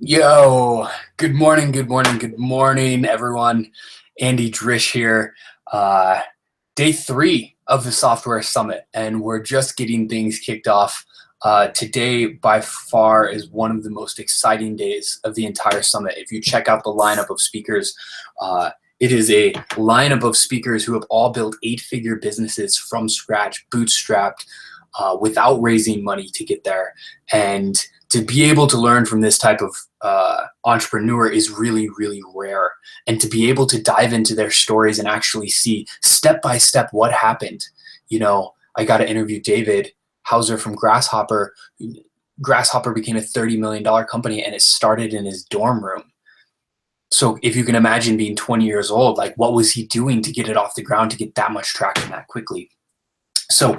Yo, good morning, good morning, good morning, everyone. Andy Drish here. Uh, Day 3 of the Software Summit, and we're just getting things kicked off. Today, by far, is one of the most exciting days of the entire summit. If you check out the lineup of speakers, it is a lineup of speakers who have all built 8-figure businesses from scratch, bootstrapped, without raising money to get there. And to be able to learn from this type of entrepreneur is really, really rare. And to be able to dive into their stories and actually see step by step what happened. I got to interview David Hauser from Grasshopper. Grasshopper became a $30 million company, and it started in his dorm room. So if you can imagine being 20 years old, like, what was he doing to get it off the ground, to get that much traction that quickly? So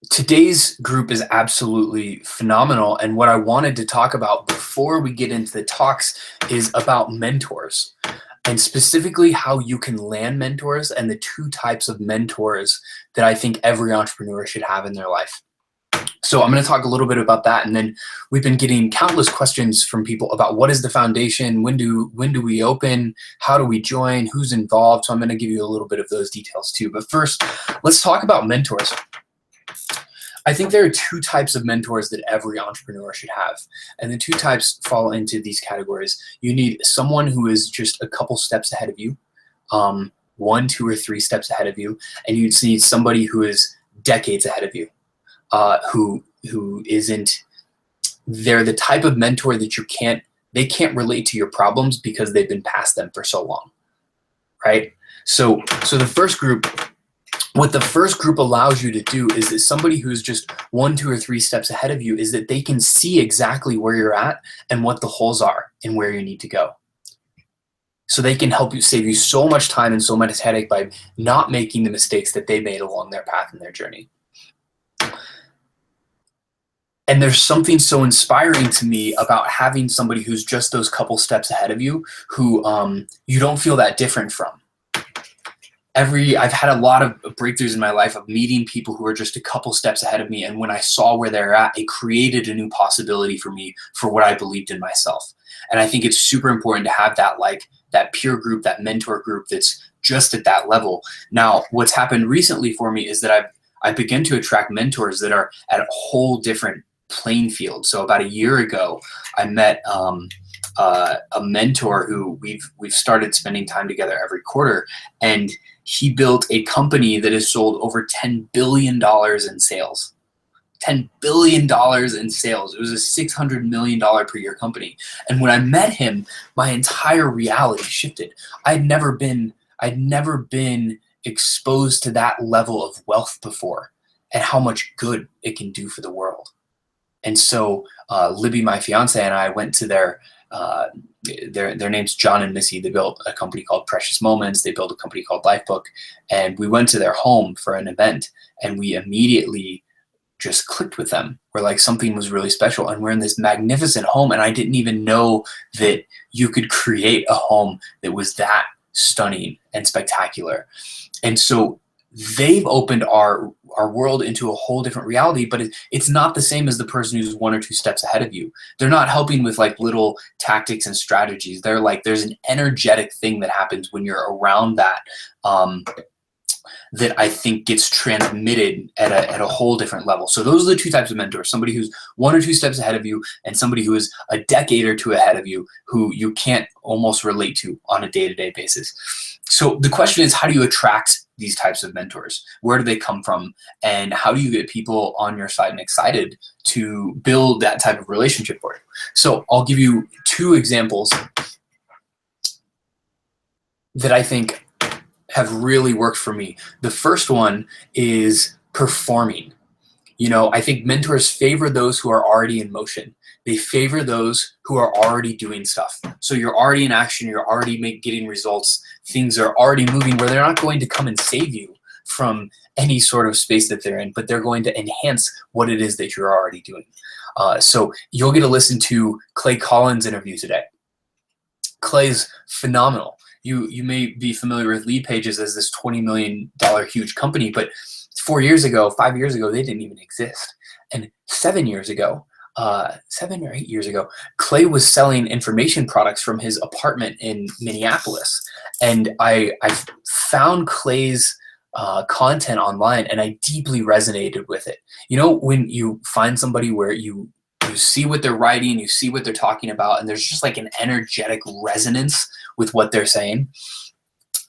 today's group is absolutely phenomenal. And what I wanted to talk about before we get into the talks is about mentors, and specifically how you can land mentors and the 2 types of mentors that I think every entrepreneur should have in their life. So I'm going to talk a little bit about that, and then we've been getting countless questions from people about what is the foundation, when do we open, how do we join, who's involved. So I'm going to give you a little bit of those details too. But first, let's talk about mentors. I think there are 2 types of mentors that every entrepreneur should have, and the 2 types fall into these categories. You need someone who is just a couple steps ahead of you, 1, 2, or 3 steps ahead of you, and you need somebody who is decades ahead of you, who isn't. They're the type of mentor that they can't relate to your problems because they've been past them for so long, right? So the first group. What the first group allows you to do is that somebody who's just 1, 2, or 3 steps ahead of you is that they can see exactly where you're at and what the holes are and where you need to go. So they can help you, save you so much time and so much headache by not making the mistakes that they made along their path and their journey. And there's something so inspiring to me about having somebody who's just those couple steps ahead of you, who you don't feel that different from. I've had a lot of breakthroughs in my life of meeting people who are just a couple steps ahead of me, and when I saw where they're at, it created a new possibility for me for what I believed in myself. And I think it's super important to have that peer group, that mentor group that's just at that level. Now, what's happened recently for me is that I've begun to attract mentors that are at a whole different playing field. So about a year ago, I met a mentor who we've started spending time together every quarter, and he built a company that has sold over $10 billion in sales. $10 billion in sales. It was a $600 million per year company. And when I met him, my entire reality shifted. I'd never been exposed to that level of wealth before, and how much good it can do for the world. And so Libby, my fiance, and I went to their name's John and Missy. They built a company called Precious Moments. They built a company called Lifebook. And we went to their home for an event, and we immediately just clicked with them. We're like, something was really special. And we're in this magnificent home, and I didn't even know that you could create a home that was that stunning and spectacular. And so they've opened our world into a whole different reality, but it's not the same as the person who's 1 or 2 steps ahead of you. They're not helping with like little tactics and strategies. They're like, there's an energetic thing that happens when you're around that, that I think gets transmitted at a whole different level. So those are the 2 types of mentors: somebody who's 1 or 2 steps ahead of you, and somebody who is a decade or 2 ahead of you, who you can't almost relate to on a day-to-day basis. So the question is, how do you attract these types of mentors? Where do they come from? And how do you get people on your side and excited to build that type of relationship for you? So I'll give you 2 examples that I think have really worked for me. The first one is performing. I think mentors favor those who are already in motion. They favor those who are already doing stuff. So you're already in action, you're already getting results, things are already moving, where they're not going to come and save you from any sort of space that they're in, but they're going to enhance what it is that you're already doing. So you'll get to listen to Clay Collins' interview today. Clay's phenomenal. You may be familiar with Leadpages as this $20 million huge company, but 4 years ago, 5 years ago, they didn't even exist. And 7 years ago, 7 or 8 years ago, Clay was selling information products from his apartment in Minneapolis. And I found Clay's content online, and I deeply resonated with it. You know, when you find somebody where you see what they're writing, you see what they're talking about, and there's just like an energetic resonance with what they're saying.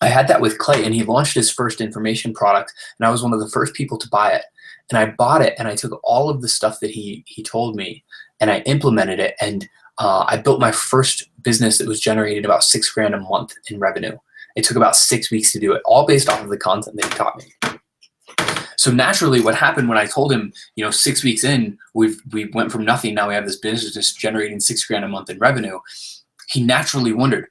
I had that with Clay, and he launched his first information product, and I was one of the first people to buy it. And I bought it, and I took all of the stuff that he told me, and I implemented it, and I built my first business that was generating about $6,000 a month in revenue. It took about 6 weeks to do it, all based off of the content that he taught me. So naturally, what happened when I told him, 6 weeks in, we went from nothing, now we have this business just generating $6,000 a month in revenue. He naturally wondered,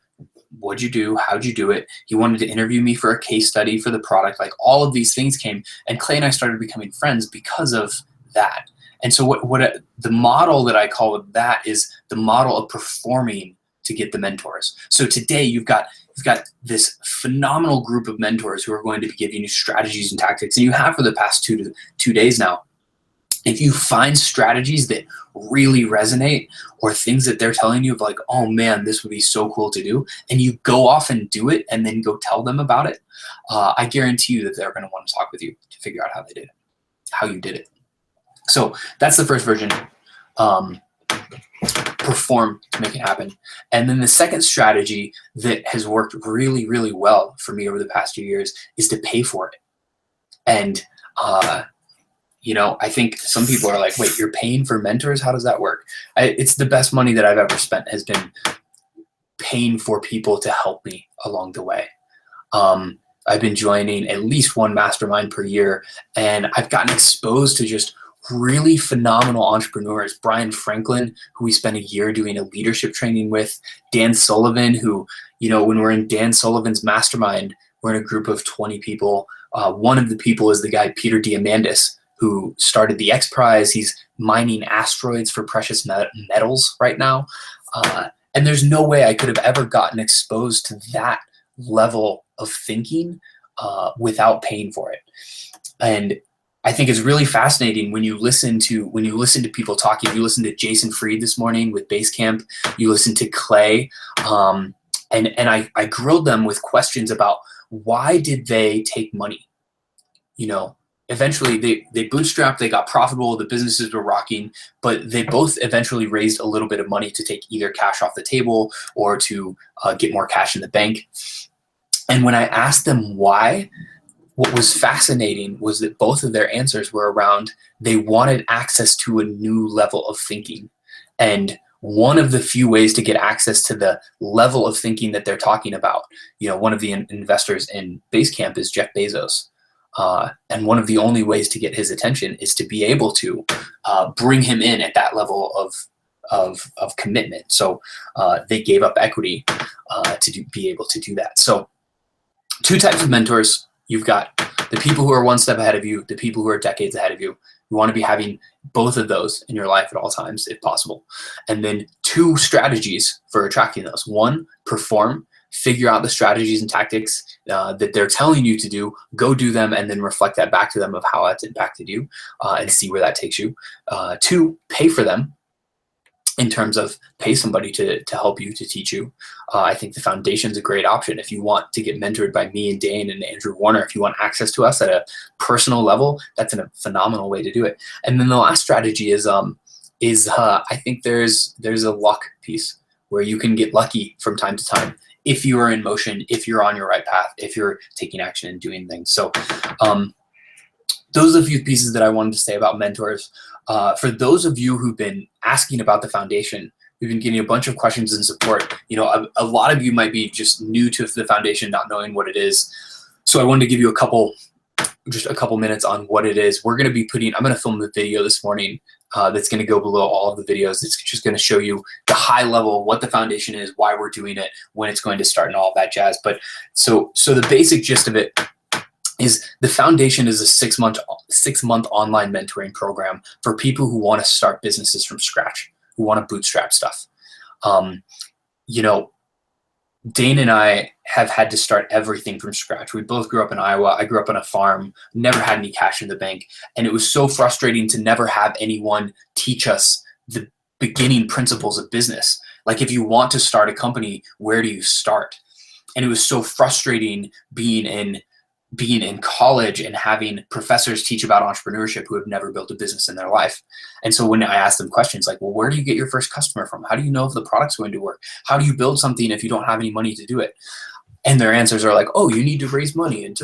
what'd you do? How'd you do it? He wanted to interview me for a case study for the product. Like, all of these things came, and Clay and I started becoming friends because of that. And so the model that I call that is the model of performing to get the mentors. So today you've got this phenomenal group of mentors who are going to be giving you strategies and tactics, and you have for the past 2 days now. If you find strategies that really resonate, or things that they're telling you of like, oh man, this would be so cool to do, and you go off and do it and then go tell them about it, I guarantee you that they're going to want to talk with you to figure out how you did it. So that's the first version. Perform to make it happen. And then the second strategy that has worked really, really well for me over the past few years is to pay for it. And I think some people are like, wait, you're paying for mentors? How does that work? It's the best money that I've ever spent, has been paying for people to help me along the way. I've been joining at least one mastermind per year, and I've gotten exposed to just really phenomenal entrepreneurs. Brian Franklin, who we spent a year doing a leadership training with. Dan Sullivan, who, when we're in Dan Sullivan's mastermind, we're in a group of 20 people. One of the people is the guy, Peter Diamandis, who started the X Prize. He's mining asteroids for precious metals right now. And there's no way I could have ever gotten exposed to that level of thinking without paying for it. And I think it's really fascinating when you listen to people talking. You listen to Jason Fried this morning with Basecamp. You listen to Clay, and I grilled them with questions about why did they take money. Eventually they bootstrapped, they got profitable, the businesses were rocking, but they both eventually raised a little bit of money to take either cash off the table or to get more cash in the bank. And when I asked them why, what was fascinating was that both of their answers were around, they wanted access to a new level of thinking. And one of the few ways to get access to the level of thinking that they're talking about, one of the investors in Basecamp is Jeff Bezos. And one of the only ways to get his attention is to be able to bring him in at that level of commitment. So they gave up equity to be able to do that. So 2 types of mentors. You've got the people who are one step ahead of you, the people who are decades ahead of you. You want to be having both of those in your life at all times, if possible. And then 2 strategies for attracting those. 1, perform. Figure out the strategies and tactics that they're telling you to do, go do them, and then reflect that back to them of how that's impacted you and see where that takes you. 2, pay for them, in terms of pay somebody to help you, to teach you. I think the foundation's a great option. If you want to get mentored by me and Dane and Andrew Warner, if you want access to us at a personal level, that's a phenomenal way to do it. And then the last strategy is I think there's a luck piece where you can get lucky from time to time if you are in motion, if you're on your right path, if you're taking action and doing things. So those are a few pieces that I wanted to say about mentors. For those of you who've been asking about the foundation, we've been getting a bunch of questions and support. A lot of you might be just new to the foundation, not knowing what it is. So I wanted to give you just a couple minutes on what it is. I'm going to film the video this morning that's going to go below all of the videos. It's just going to show you the high level, what the foundation is, why we're doing it, when it's going to start, and all that jazz. But so the basic gist of it is the foundation is a 6-month online mentoring program for people who want to start businesses from scratch, who want to bootstrap stuff. Dane and I have had to start everything from scratch. We both grew up in Iowa. I grew up on a farm, never had any cash in the bank. And it was so frustrating to never have anyone teach us the beginning principles of business. Like if you want to start a company, where do you start? And it was so frustrating being in college and having professors teach about entrepreneurship who have never built a business in their life. And so when I asked them questions like, well, where do you get your first customer from? How do you know if the product's going to work? How do you build something if you don't have any money to do it? And their answers are like, oh, you need to raise money. And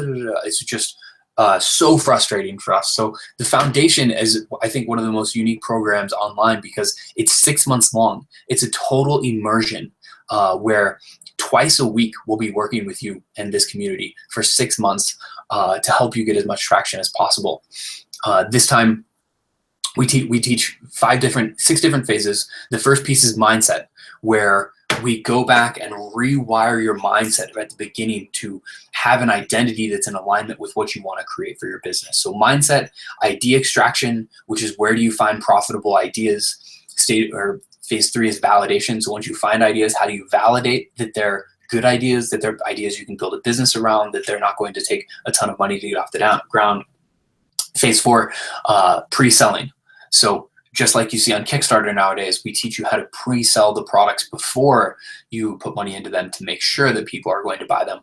it's just so frustrating for us. So the foundation is, I think, one of the most unique programs online because it's 6 months long. It's a total immersion where twice a week we'll be working with you and this community for 6 months to help you get as much traction as possible. This time we teach 6 different phases. The first piece is mindset, where we go back and rewire your mindset at the beginning to have an identity that's in alignment with what you want to create for your business. So mindset, idea extraction, which is where do you find profitable ideas. Phase 3 is validation. So once you find ideas, how do you validate that they're good ideas, that they're ideas you can build a business around, that they're not going to take a ton of money to get off the ground. Phase 4, pre-selling. So just like you see on Kickstarter nowadays, we teach you how to pre-sell the products before you put money into them to make sure that people are going to buy them.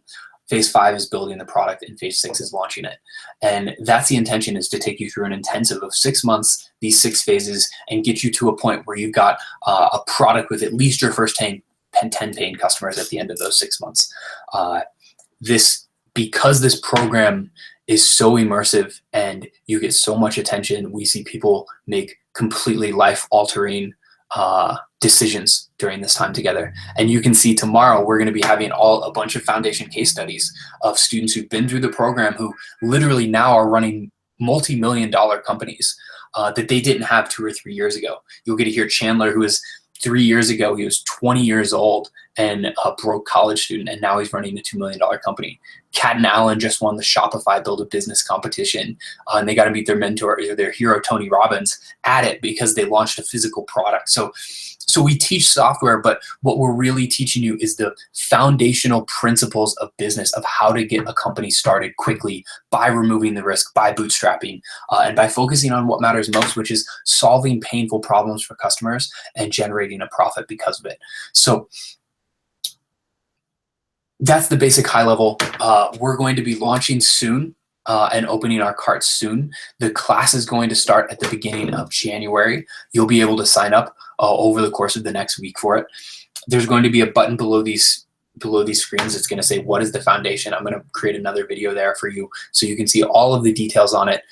Phase 5 is building the product, and phase 6 is launching it. And that's the intention, is to take you through an intensive of 6 months, these 6 phases, and get you to a point where you've got a product with at least your first 10 paying customers at the end of those 6 months. Because this program is so immersive and you get so much attention, we see people make completely life-altering decisions during this time together. And you can see tomorrow we're going to be having a bunch of foundation case studies of students who've been through the program who literally now are running multi-million-dollar companies that they didn't have 2 or 3 years ago. You'll get to hear Chandler, who is 3 years ago, he was 20 years old and a broke college student, and now he's running a $2 million company. Kat and Alan just won the Shopify Build a Business competition, and they got to meet their mentor, their hero, Tony Robbins, at it because they launched a physical product. So we teach software, but what we're really teaching you is the foundational principles of business, of how to get a company started quickly by removing the risk, by bootstrapping, and by focusing on what matters most, which is solving painful problems for customers and generating a profit because of it. So that's the basic high level. We're going to be launching soon and opening our carts soon. The class is going to start at the beginning of January. You'll be able to sign up over the course of the next week for it. There's going to be a button below these screens. It's going to say, what is the foundation? I'm going to create another video there for you so you can see all of the details on it.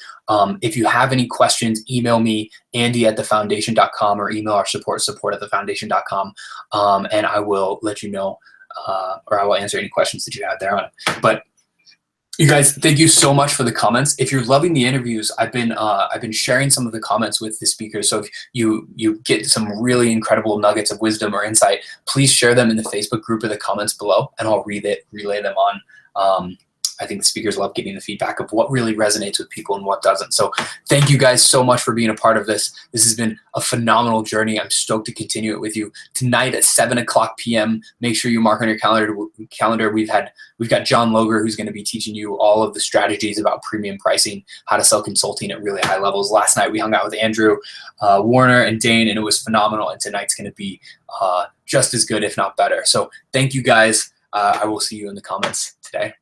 If you have any questions, email me, andy@thefoundation.com, or email our support@thefoundation.com, and I will let you know, or I will answer any questions that you have there on it. But you guys, thank you so much for the comments. If you're loving the interviews, I've been sharing some of the comments with the speakers. So if you get some really incredible nuggets of wisdom or insight, please share them in the Facebook group or the comments below, and I'll relay them on. I think the speakers love getting the feedback of what really resonates with people and what doesn't. So thank you guys so much for being a part of this. This has been a phenomenal journey. I'm stoked to continue it with you. Tonight at 7:00 p.m., make sure you mark on your calendar. We've got John Loger, who's going to be teaching you all of the strategies about premium pricing, how to sell consulting at really high levels. Last night we hung out with Andrew, Warner, and Dane, and it was phenomenal. And tonight's going to be just as good, if not better. So thank you guys. I will see you in the comments today.